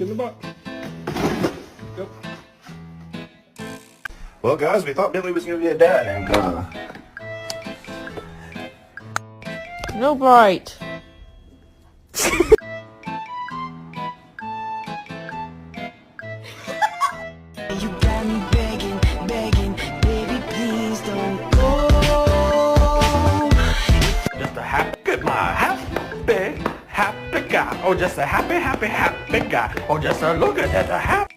Get in the box. Go. Well, guys, we thought Billy was gonna get done, and No bite. You got me begging, begging, baby, please don't go. Just a happy guy. Oh, just a happy guy. Oh, just a look at that, a happy.